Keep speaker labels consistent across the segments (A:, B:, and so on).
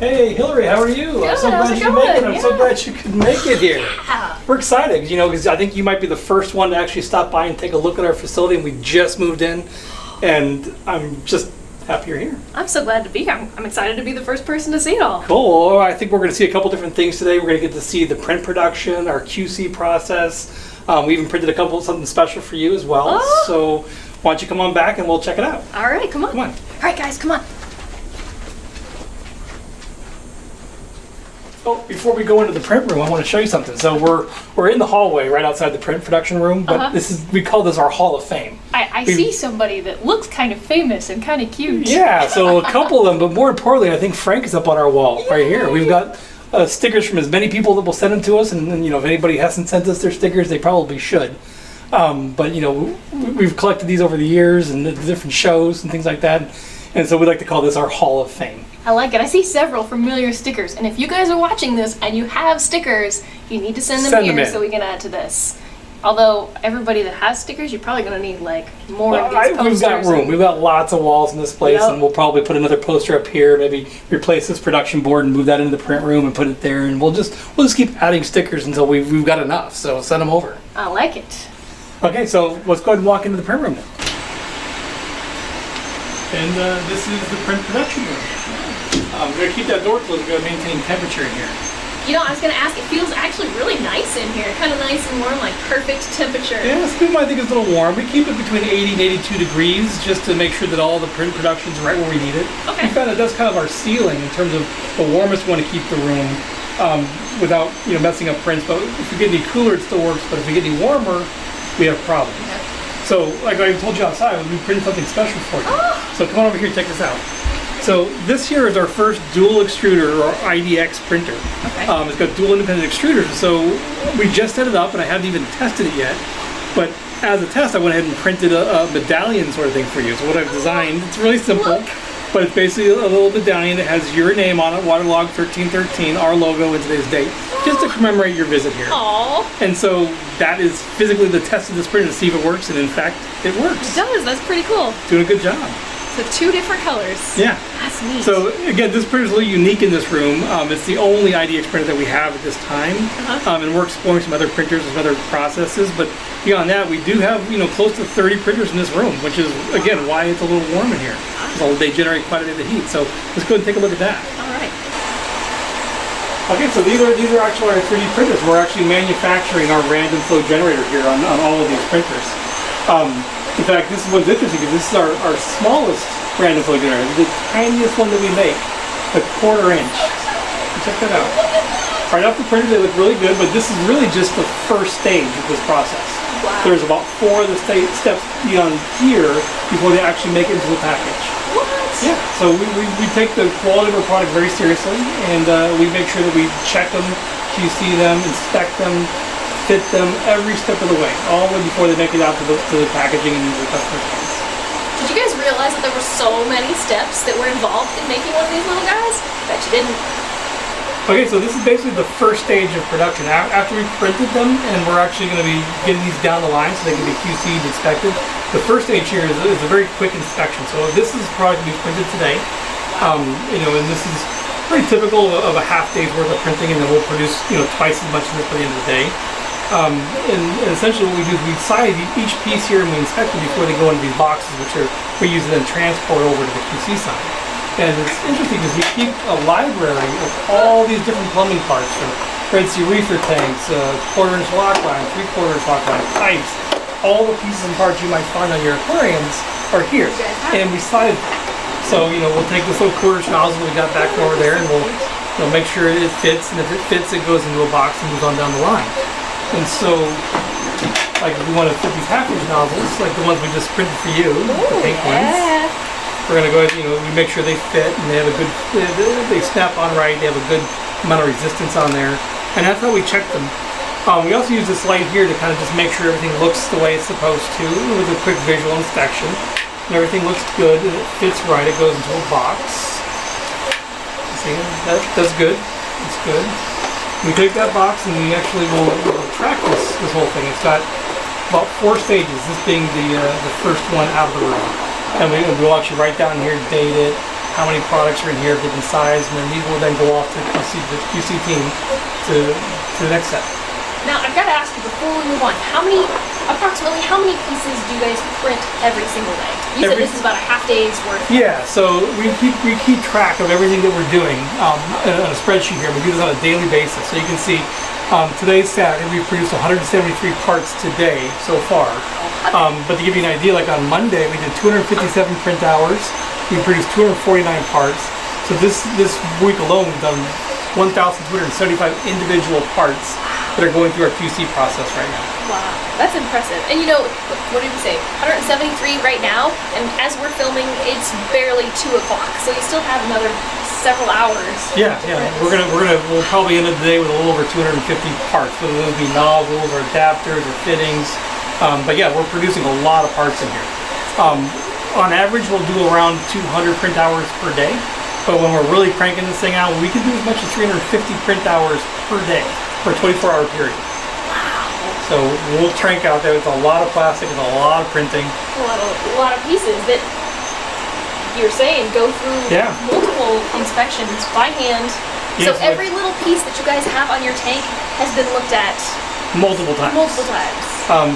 A: Hey, Hillary, how are you?
B: Good,
A: I'm so glad you make it. I'm so glad you could make it here.
B: Yeah.
A: We're excited, you know, because I think you might be the first one to actually stop by and take a look at our facility, and we just moved in, and I'm just happy you're here.
B: I'm so glad to be here. I'm excited to be the first person to see it all.
A: Cool. Well, I think we're going to see a couple different things today. We're going to get to see the print production, our QC process. We even printed something special for you as well.
B: Oh.
A: So why don't you come on back and we'll check it out.
B: All right, come on.
A: Come on.
B: All right, guys, come on.
A: Oh, before we go into the print room, I want to show you something. So we're in the hallway right outside the print production room, but we call this our Hall of Fame.
B: I see somebody that looks kind of famous and kind of cute.
A: Yeah, so a couple of them, but more importantly, I think Frank is up on our wall right here. We've got stickers from as many people that will send them to us, and you know, if anybody hasn't sent us their stickers, they probably should. But you know, we've collected these over the years and the different shows and things like that, and so we like to call this our Hall of Fame.
B: I like it. I see several familiar stickers, and if you guys are watching this and you have stickers, you need to send them here so we can add to this. Although everybody that has stickers, you're probably going to need like more of these posters.
A: We've got room. We've got lots of walls in this place, and we'll probably put another poster up here. Maybe replace this production board and move that into the print room and put it there. And we'll just keep adding stickers until we've got enough. So send them over.
B: I like it.
A: Okay, so let's go ahead and walk into the print room now. And this is the print production room. We're going to keep that door closed. We're going to maintain temperature in here.
B: You know, I was going to ask, it feels actually really nice in here. Kind of nice and warm, like perfect temperature.
A: Yeah, this room I think is a little warm. We keep it between 80 and 82 degrees just to make sure that all the print production's right where we need it.
B: Okay.
A: We found that that's kind of our ceiling in terms of the warmest we want to keep the room without messing up prints. But if we get any cooler, it still works. But if we get any warmer, we have problems. Okay. So, like I told you outside, we printed something special for you. Oh. So come on over here and check this out. So this here is our first dual extruder, or IDX printer. Okay. It's got dual independent extruders. So we just set it up, and I haven't even tested it yet. But as a test, I went ahead and printed a medallion sort of thing for you. So what I've designed, it's really simple, but it's basically a little medallion that has your name on it, Waterlog 1313, our logo, and today's date, just to commemorate your visit here.
B: Aww.
A: And so that is physically the test of this printer to see if it works, and in fact, it works.
B: It does. That's pretty cool.
A: Doing a good job.
B: So 2 different colors.
A: Yeah.
B: That's neat.
A: So again, this printer is a little unique in this room. It's the only IDX printer that we have at this time, and we're exploring some other printers and some other processes. But beyond that, we do have close to 30 printers in this room, which is again why it's a little warm in here. So they generate quite a bit of heat. So let's go ahead and take a look at that.
B: All right.
A: Okay, so these are actually our 3D printers. We're actually manufacturing our random flow generator here on all of these printers. In fact, this is what's interesting because this is our smallest random flow generator. It's the tiniest one that we make, a 1/4 inch. Check that out. Right off the printer, they look really good, but this is really just the first stage of this process.
B: Wow.
A: There's about 4 of the steps beyond here before they actually make it into the package.
B: What?
A: Yeah, so we take the quality of our product very seriously, and we make sure that we check them, QC them, inspect them, fit them every step of the way, all the way before they make it out to the packaging and into the customer's hands.
B: Did you guys realize that there were so many steps that were involved in making one of these little guys? Bet you didn't.
A: Okay, so this is basically the first stage of production. After we've printed them, and we're actually going to be getting these down the line so they can be QC'd, inspected, the first stage here is a very quick inspection. So this is a product we printed today, and this is pretty typical of a half day's worth of printing, and then we'll produce twice as much of this by the end of the day. And essentially what we do is we size each piece here and we inspect them before they go into these boxes, which we use to then transport over to the QC side. And it's interesting because we keep a library of all these different plumbing parts, from Red Sea reefer tanks, 1/4 inch lock line, 3/4 inch lock line, pipes, all the pieces and parts you might find on your aquariums are here, and we size them. So we'll take this little 1/4 inch nozzle we got back over there, and we'll make sure it fits, and if it fits, it goes into a box and moves on down the line. And so, like if we want to fit these 1/2 inch nozzles, like the ones we just printed for you, the pink ones, we're going to go ahead, we make sure they fit and they have a good, they snap on right, they have a good amount of resistance on there. And that's how we check them. We also use this light here to kind of just make sure everything looks the way it's supposed to, with a quick visual inspection. And everything looks good and it fits right, it goes into a box. See, that's good, it's good. We take that box and we actually will track this whole thing. It's got about 4 stages, this being the first one out of the room. And we'll actually write down here, date it, how many products are in here, different size, and then these will then go off to the QC team to the next step.
B: Now, I've got to ask you before we move on, approximately how many pieces do you guys print every single day? You said this is about a half day's worth.
A: Yeah, so we keep track of everything that we're doing on a spreadsheet here. We do this on a daily basis. So you can see today's Saturday, we've produced 173 parts today so far. But to give you an idea, like on Monday, we did 257 print hours. We produced 249 parts. So this week alone, we've done 1,275 individual parts that are going through our QC process right now.
B: Wow, that's impressive. And you know, what did we say? 173 right now, and as we're filming, it's barely 2 o'clock. So you still have another several hours.
A: Yeah. We'll probably end the day with a little over 250 parts, whether those be nozzles or adapters or fittings. But yeah, we're producing a lot of parts in here. On average, we'll do around 200 print hours per day. But when we're really cranking this thing out, we can do as much as 350 print hours per day for a 24-hour period.
B: Wow.
A: So we'll crank out there. It's a lot of plastic and a lot of printing.
B: A lot of pieces that you're saying go through multiple inspections by hand. Yes, so every little piece that you guys have on your tank has been looked at
A: multiple times.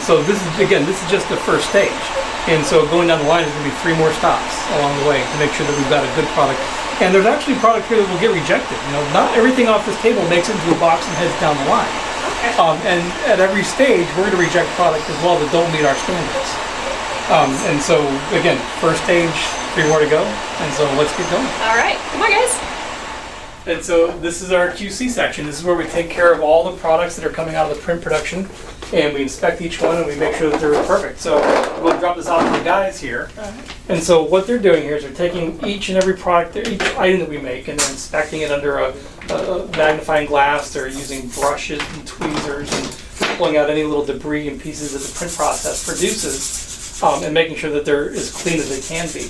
A: So this is just the first stage. And so going down the line, there's going to be 3 more stops along the way to make sure that we've got a good product. And there's actually product here that will get rejected. You know, not everything off this table makes it into a box and heads down the line. Okay. And at every stage, we're going to reject product as well that don't meet our standards. And so again, first stage, 3 more to go. And so let's get going.
B: All right, come on, guys.
A: And so this is our QC section. This is where we take care of all the products that are coming out of the print production, and we inspect each one and we make sure that they're perfect. So we'll drop this off to the guys here. And so what they're doing here is they're taking each and every product, each item that we make, and they're inspecting it under a magnifying glass. They're using brushes and tweezers and pulling out any little debris and pieces that the print process produces, and making sure that they're as clean as they can be.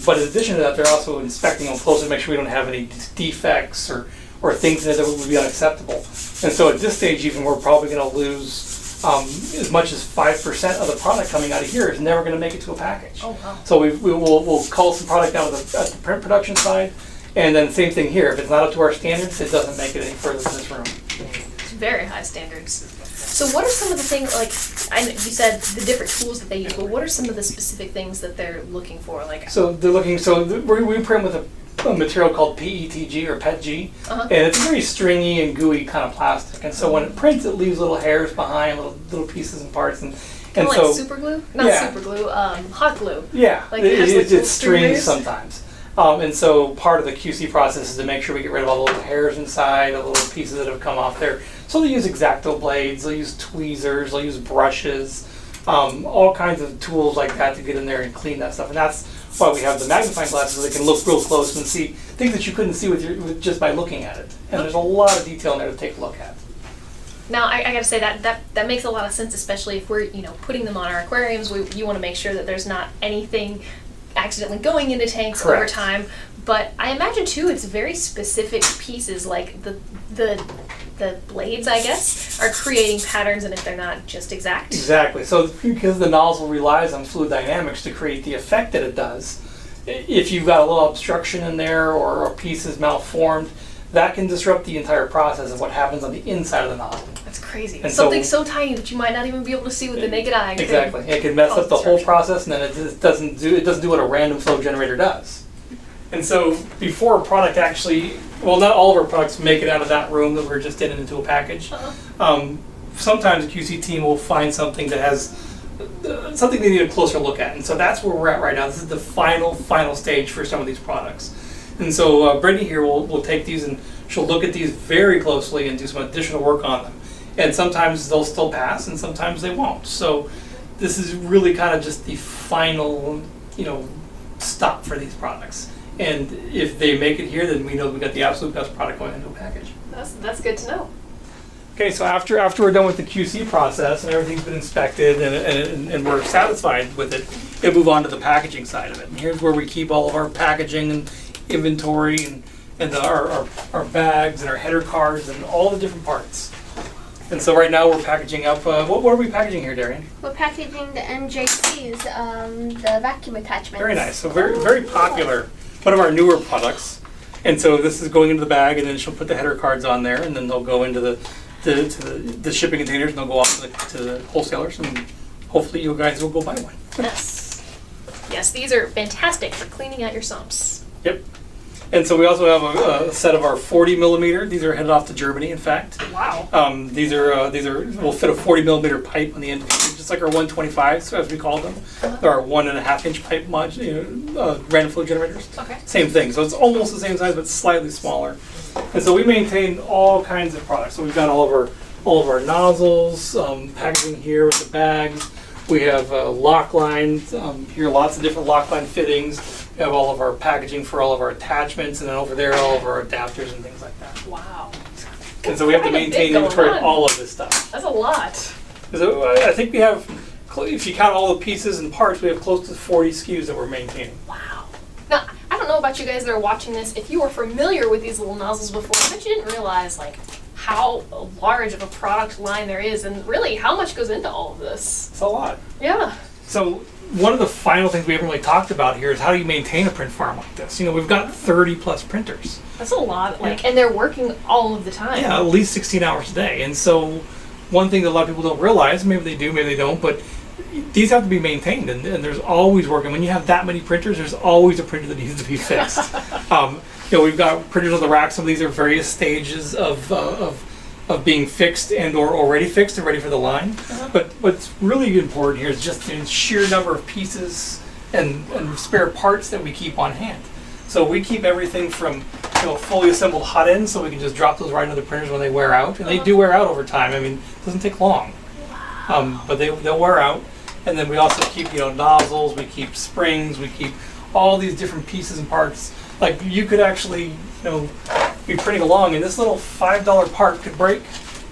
A: But in addition to that, they're also inspecting them closely to make sure we don't have any defects or things in it that would be unacceptable. And so at this stage even, we're probably going to lose as much as 5% of the product coming out of here is never going to make it to a package. Oh, wow. So we'll cull some product out at the print production side, and then same thing here. If it's not up to our standards, it doesn't make it any further from this room.
B: It's very high standards. So what are some of the things, like, you said the different tools that they use, but what are some of the specific things that they're looking for? Like,
A: so they're looking, we print with a material called PETG or PETG, and it's very stringy and gooey kind of plastic. And so when it prints, it leaves little hairs behind, little pieces and parts. And
B: so like super glue? Not super glue, hot glue.
A: Yeah,
B: like
A: it strings sometimes. And so part of the QC process is to make sure we get rid of all the little hairs inside, the little pieces that have come off there. So they use X-Acto blades, they'll use tweezers, they'll use brushes, all kinds of tools like that to get in there and clean that stuff. And that's why we have the magnifying glasses, so they can look real close and see things that you couldn't see with just by looking at it. And there's a lot of detail in there to take a look at.
B: Now, I got to say that makes a lot of sense, especially if we're putting them on our aquariums. You want to make sure that there's not anything accidentally going into tanks over time. But I imagine too, it's very specific pieces, like the blades, I guess, are creating patterns, and if they're not just exact.
A: Exactly. So because the nozzle relies on fluid dynamics to create the effect that it does, if you've got a little obstruction in there or a piece is malformed, that can disrupt the entire process of what happens on the inside of the nozzle.
B: That's crazy. And something so tiny that you might not even be able to see with the naked eye.
A: Exactly. It can mess up the whole process, and then it doesn't do what a random flow generator does. And so before a product actually, well, not all of our products make it out of that room that we're just in and into a package. Sometimes the QC team will find something that has something they need a closer look at. And so that's where we're at right now. This is the final stage for some of these products. And so Brittany here will take these and she'll look at these very closely and do some additional work on them. And sometimes they'll still pass and sometimes they won't. So this is really kind of just the final, stop for these products. And if they make it here, then we know we got the absolute best product going into a package.
B: That's good to know.
A: Okay, so after we're done with the QC process and everything's been inspected and we're satisfied with it, we'll move on to the packaging side of it. And here's where we keep all of our packaging and inventory and our bags and our header cards and all the different parts. And so right now we're packaging up, what are we packaging here, Darian?
C: We're packaging the NJCs, the vacuum attachments.
A: Very nice. So very, very popular one of our newer products. And so this is going into the bag, and then she'll put the header cards on there, and then they'll go into the shipping containers, and they'll go off to the wholesalers, and hopefully you guys will go buy one.
B: Yes. Yes, these are fantastic for cleaning out your sumps.
A: Yep. And so we also have a set of our 40 millimeter. These are headed off to Germany, in fact.
B: Wow.
A: These will fit a 40 millimeter pipe on the end of it, just like our 125s, as we call them. They're our 1.5 inch pipe random flow generators.
B: Okay.
A: Same thing. So it's almost the same size, but slightly smaller. And so we maintain all kinds of products. So we've got all of our nozzles, packaging here with the bags. We have lock lines here, lots of different lock line fittings. We have all of our packaging for all of our attachments, and then over there, all of our adapters and things like that.
B: Wow.
A: And so we have to maintain inventory of all of this stuff.
B: That's a lot.
A: So I think we have, if you count all the pieces and parts, we have close to 40 SKUs that we're maintaining.
B: Wow. Now, I don't know about you guys that are watching this, if you were familiar with these little nozzles before, but you didn't realize like how large of a product line there is, and really how much goes into all of this.
A: It's a lot.
B: Yeah.
A: So one of the final things we haven't really talked about here is how do you maintain a print farm like this? You know, we've got 30 plus printers.
B: That's a lot, and they're working all of the time.
A: Yeah, at least 16 hours a day. And so one thing that a lot of people don't realize, maybe they do, maybe they don't, but these have to be maintained, and there's always work. And when you have that many printers, there's always a printer that needs to be fixed. You know, we've got printers on the rack. Some of these are various stages of being fixed and or already fixed and ready for the line. But what's really important here is just the sheer number of pieces and spare parts that we keep on hand. So we keep everything from fully assembled hot ends, so we can just drop those right into the printers when they wear out, and they do wear out over time. I mean, it doesn't take long, but they'll wear out. And then we also keep nozzles, we keep springs, we keep all these different pieces and parts. Like you could actually be printing along, and this little $5 part could break,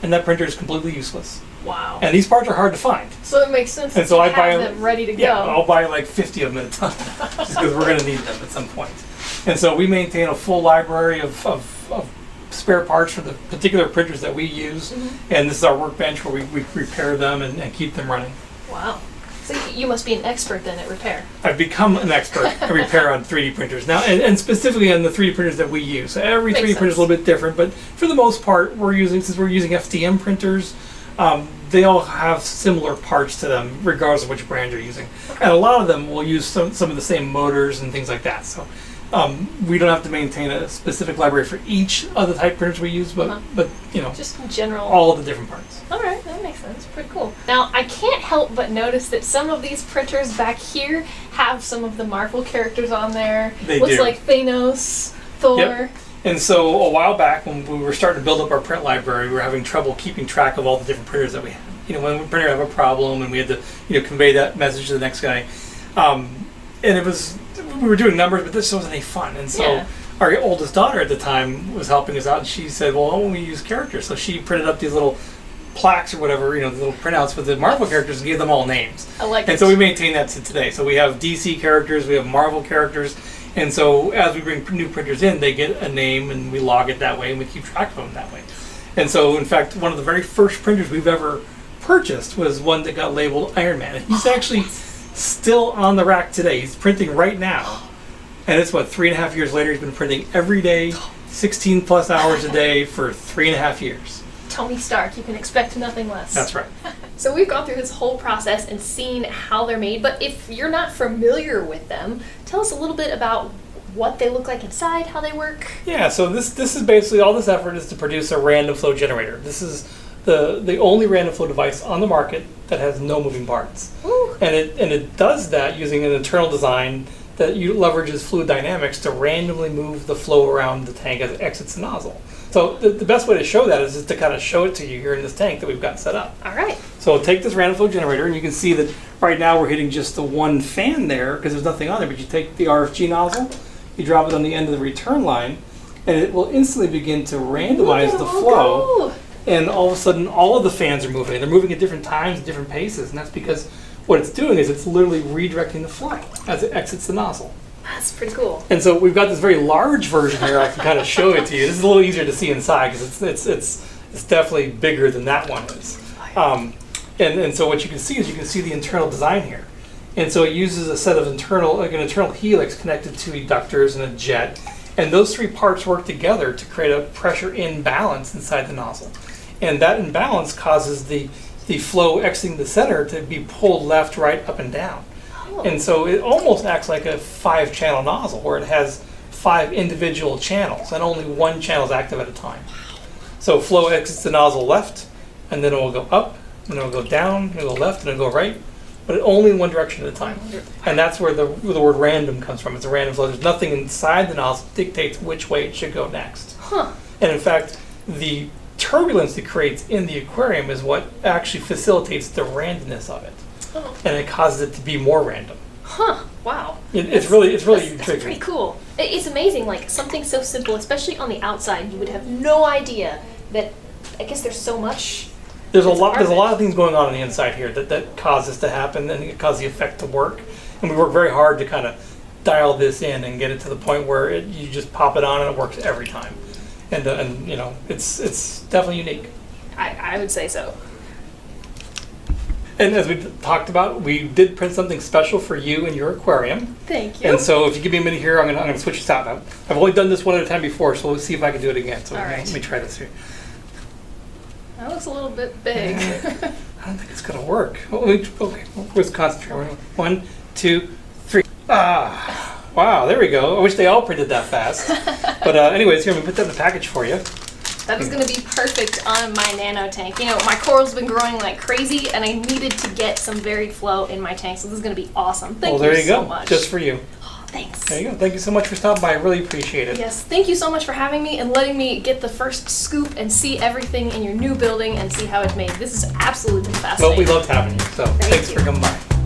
A: and that printer is completely useless.
B: Wow.
A: And these parts are hard to find.
B: So it makes sense
A: And so I buy
B: them ready to go.
A: Yeah, I'll buy like 50 of them at a time, just because we're going to need them at some point. And so we maintain a full library of spare parts for the particular printers that we use, and this is our workbench where we repair them and keep them running.
B: Wow. So you must be an expert then at repair.
A: I've become an expert at repair on 3D printers now, and specifically on the 3D printers that we use. So every 3D printer is a little bit different, but for the most part, since we're using FDM printers, they all have similar parts to them, regardless of which brand you're using. And a lot of them will use some of the same motors and things like that. So we don't have to maintain a specific library for each of the type printers we use, but
B: just in general,
A: all of the different parts.
B: All right, that makes sense. Pretty cool. Now, I can't help but notice that some of these printers back here have some of the Marvel characters on there.
A: They
B: Looks
A: do.
B: like Thanos, Thor.
A: Yep. And so a while back, when we were starting to build up our print library, we were having trouble keeping track of all the different printers that we had. When a printer have a problem, and we had to convey that message to the next guy. And we were doing numbers, but this wasn't any fun. And so our oldest daughter at the time was helping us out, and she said, well, why don't we use characters? So she printed up these little plaques or whatever, the little printouts with the Marvel characters and gave them all names.
B: I like
A: it.
B: And
A: so we maintain that to today. So we have DC characters, we have Marvel characters, and so as we bring new printers in, they get a name, and we log it that way, and we keep track of them that way. And so, in fact, one of the very first printers we've ever purchased was one that got labeled Iron Man. And he's actually still on the rack today. He's printing right now. And it's 3.5 years later, he's been printing every day, 16 plus hours a day for 3.5 years.
B: Tony Stark, you can expect nothing less.
A: That's right.
B: So we've gone through this whole process and seen how they're made, but if you're not familiar with them, tell us a little bit about what they look like inside, how they work.
A: Yeah, so this is basically, all this effort is to produce a random flow generator. This is the only random flow device on the market that has no moving parts.
B: Ooh.
A: And it does that using an internal design that leverages fluid dynamics to randomly move the flow around the tank as it exits the nozzle. So the best way to show that is just to kind of show it to you here in this tank that we've got set up.
B: All right.
A: So take this random flow generator, and you can see that right now we're hitting just the one fan there because there's nothing on there, but you take the RFG nozzle, you drop it on the end of the return line, and it will instantly begin to randomize the flow. And all of a sudden, all of the fans are moving. They're moving at different times, at different paces, and that's because what it's doing is it's literally redirecting the flow as it exits the nozzle.
B: That's pretty cool.
A: And so we've got this very large version here. I can kind of show it to you. This is a little easier to see inside because it's definitely bigger than that one is. And so what you can see is you can see the internal design here. And so it uses a set of like an internal helix connected to eductors and a jet. And those three parts work together to create a pressure imbalance inside the nozzle. And that imbalance causes the flow exiting the center to be pulled left, right, up, and down.
B: Oh.
A: And so it almost acts like a 5-channel nozzle where it has 5 individual channels and only one channel is active at a time. So flow exits the nozzle left, and then it will go up, and then it will go down, and it will go left, and it will go right, but only one direction at a time. And that's where the word random comes from. It's a random flow. There's nothing inside the nozzle that dictates which way it should go next.
B: Huh.
A: And in fact, the turbulence it creates in the aquarium is what actually facilitates the randomness of it.
B: Oh.
A: And it causes it to be more random.
B: Huh. Wow.
A: It's really
B: That's
A: tricky.
B: pretty cool. It's amazing, like something so simple, especially on the outside, you would have no idea that. I guess there's so much.
A: There's a lot of things going on the inside here that cause this to happen and it cause the effect to work. And we work very hard to kind of dial this in and get it to the point where you just pop it on and it works every time. And you know, it's definitely unique.
B: I would say so.
A: And as we talked about, we did print something special for you in your aquarium.
B: Thank you.
A: And so if you give me a minute here, I'm gonna switch this out. Now, I've only done this one at a time before, so let's see if I can do it again. So
B: All right.
A: let me try this here.
B: That looks a little bit big.
A: I don't think it's gonna work. Okay, let's concentrate. 1, 2, 3. Ah, wow, there we go. I wish they all printed that fast. But anyways, here, I'm gonna put that in the package for you.
B: That is going to be perfect on my nano tank. You know, my coral's been growing like crazy, and I needed to get some varied flow in my tank, so this is going to be awesome. Thank
A: there
B: you
A: you
B: so
A: go.
B: much.
A: Just for you.
B: Oh, thanks.
A: There you go. Thank you so much for stopping by. I really appreciate it.
B: Yes, thank you so much for having me and letting me get the first scoop and see everything in your new building and see how it's made. This is absolutely
A: Well,
B: fascinating.
A: we loved having you, so thanks
B: you.
A: for coming by.